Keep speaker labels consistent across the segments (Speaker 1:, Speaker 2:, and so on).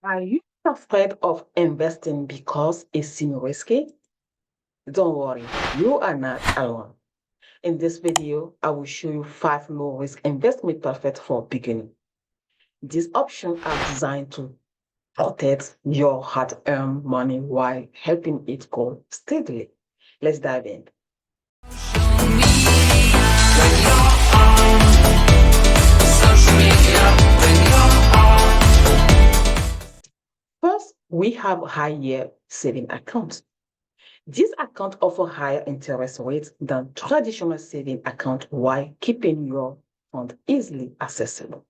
Speaker 1: Are you afraid of investing because it seems risky? Don't worry, you are not alone. In this video, I will show you 5 low-risk investment perfect for beginning. These options are designed to protect your hard-earned money while helping it grow steadily. Let's dive in. First, we have high-yield saving accounts. These accounts offer higher interest rates than traditional saving accounts while keeping your fund easily accessible.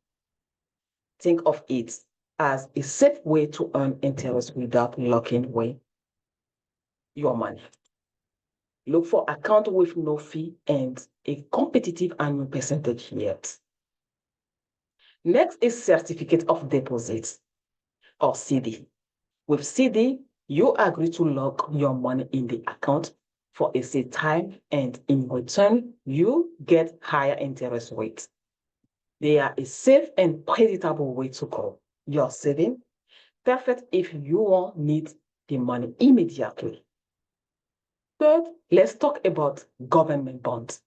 Speaker 1: Think of it as a safe way to earn interest without locking away your money. Look for accounts with no fee and a competitive annual percentage yield. Next is certificate of deposit or CD. With CD, you agree to lock your money in the account for a set time, and in return, you get higher interest rates. They are a safe and predictable way to grow your saving, perfect if you won't need the money immediately. Third, let's talk about government bonds.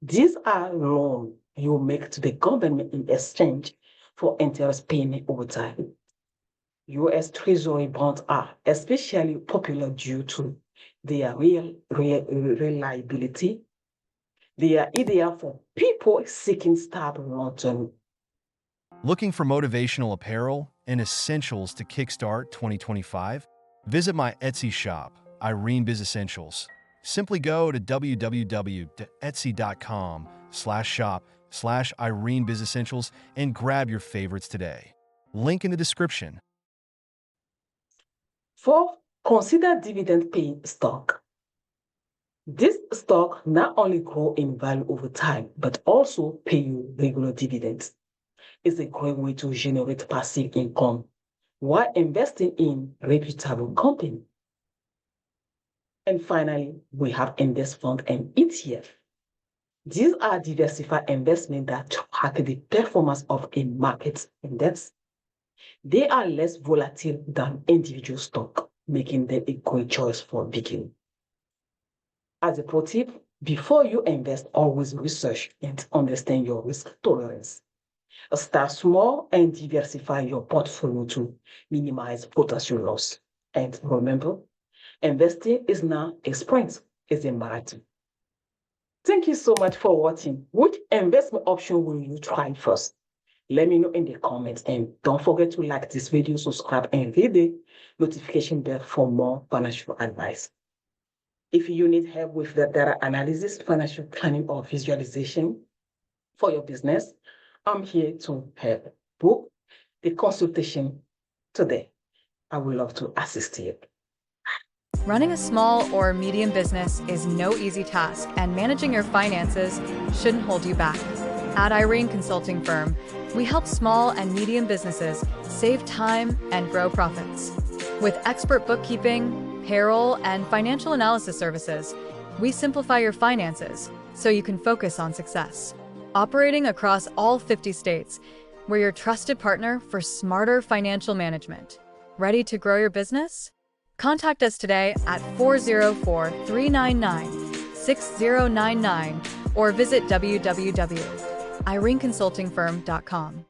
Speaker 1: These are loans you make to the government in exchange for interest payment over time. US Treasury bonds are especially popular due to their reliability. They are ideal for people seeking stable long-term.
Speaker 2: Looking for motivational apparel and essentials to kickstart 2025? Visit my Etsy shop, Irene Biz Essentials. Simply go to www.etsy.com/shop/Irene Biz Essentials and grab your favorites today. Link in the description.
Speaker 1: Fourth, consider dividend-paying stock. This stock not only grow in value over time, but also pay you regular dividends. It's a great way to generate passive income while investing in reputable company. And finally, we have index fund and ETF. These are diversified investments that track the performance of a market index. They are less volatile than individual stock, making them a great choice for beginners. As a pro tip, before you invest, always research and understand your risk tolerance. Start small and diversify your portfolio to minimize potential loss. And remember, investing is not a sprint, it's a marathon. Thank you so much for watching. Which investment option will you try first? Let me know in the comments, and don't forget to like this video, subscribe, and hit the notification bell for more financial advice. If you need help with the data analysis, financial planning, or visualization for your business, I'm here to help. Book the consultation today. I would love to assist you.
Speaker 3: Running a small or medium business is no easy task, and managing your finances shouldn't hold you back. At Irene Consulting Firm, we help small and medium businesses save time and grow profits. With expert bookkeeping, payroll, and financial analysis services, we simplify your finances so you can focus on success. Operating across all 50 states, we're your trusted partner for smarter financial management. Ready to grow your business? Contact us today at 404-399-6099 or visit www.ireneconsultingfirm.com.